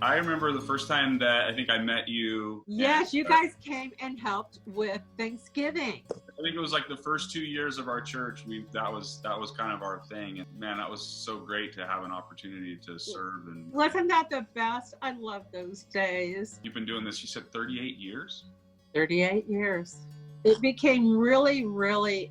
I remember the first time that I think I met you. Yes, you guys came and helped with Thanksgiving. I think it was like the first 2 years of our church. That was kind of our thing. And man, that was so great to have an opportunity to serve. And wasn't that the best? I love those days. You've been doing this, you said 38 years? 38 years. It became really, really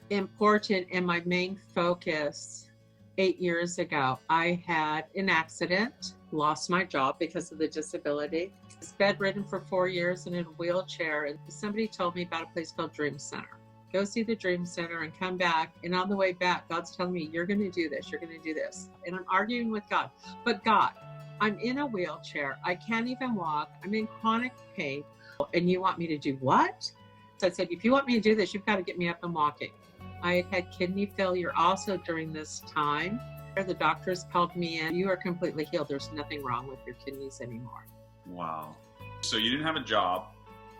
important and my main focus 8 years ago. I had an accident, lost my job because of the disability. I was bedridden for 4 years and in a wheelchair. And somebody told me about a place called Dream Center. Go see the Dream Center and come back. And on the way back, God's telling me, you're going to do this. You're going to do this. And I'm arguing with God. But God, I'm in a wheelchair. I can't even walk. I'm in chronic pain. And you want me to do what? So I said, if you want me to do this, you've got to get me up and walking. I had kidney failure also during this time. The doctors called me in. You are completely healed. There's nothing wrong with your kidneys anymore. Wow. So you didn't have a job.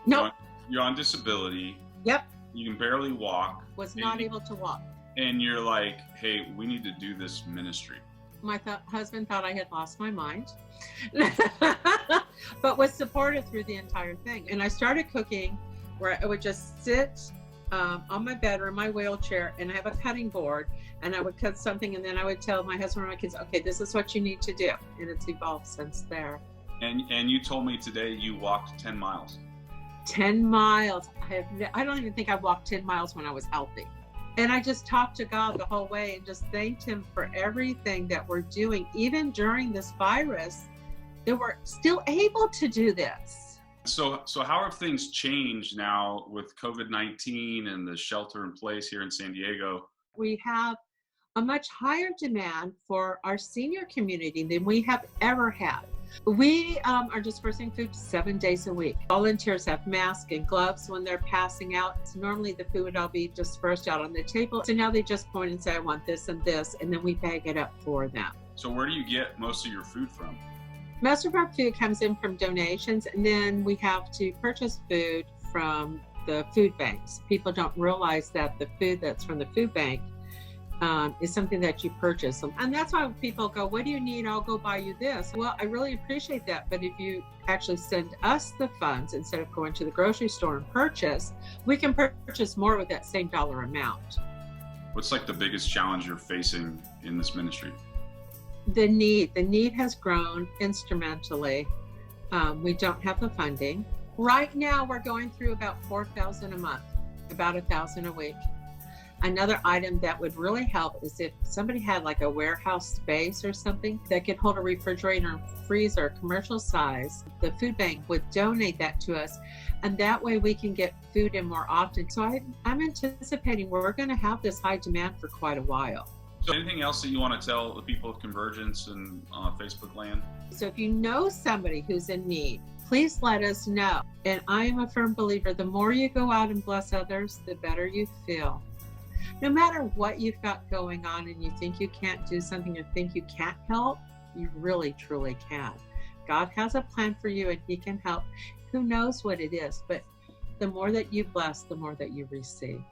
No. You're on disability. Yep. You can barely walk. Was not able to walk. And you're like, hey, we need to do this ministry. My husband thought I had lost my mind, but was supported through the entire thing. And I started cooking where I would just sit on my bed or in my wheelchair and I have a cutting board and I would cut something and then I would tell my husband or my kids, okay, this is what you need to do. And it's evolved since there. And you told me today you walked 10 miles. 10 miles. I don't even think I walked 10 miles when I was healthy. And I just talked to God the whole way and just thanked him for everything that we're doing. Even during this virus, that we're still able to do this. So how have things changed now with COVID-19 and the shelter in place here in San Diego? We have a much higher demand for our senior community than we have ever had. We are dispersing food 7 days a week. Volunteers have masks and gloves when they're passing out. So normally the food would all be dispersed out on the table. So now they just point and say, I want this and this, and then we bag it up for them. So where do you get most of your food from? Most of our food comes in from donations, and then we have to purchase food from the food banks. People don't realize that the food that's from the food bank is something that you purchase. And that's why people go, what do you need? I'll go buy you this. Well, I really appreciate that. But if you actually send us the funds instead of going to the grocery store and purchase, we can purchase more with that same dollar amount. What's like the biggest challenge you're facing in this ministry? The need has grown instrumentally. We don't have the funding. Right now, we're going through about $4,000 a month, about $1,000 a week. Another item that would really help is if somebody had like a warehouse space or something that could hold a refrigerator and freezer, commercial size, the food bank would donate that to us. And that way we can get food in more often. So I'm anticipating we're going to have this high demand for quite a while. So anything else that you want to tell the people of Convergence and Facebook land? So if you know somebody who's in need, please let us know. And I am a firm believer, the more you go out and bless others, the better you feel. No matter what you've got going on and you think you can't do something or think you can't help, you really, truly can. God has a plan for you and he can help. Who knows what it is, but the more that you bless, the more that you receive.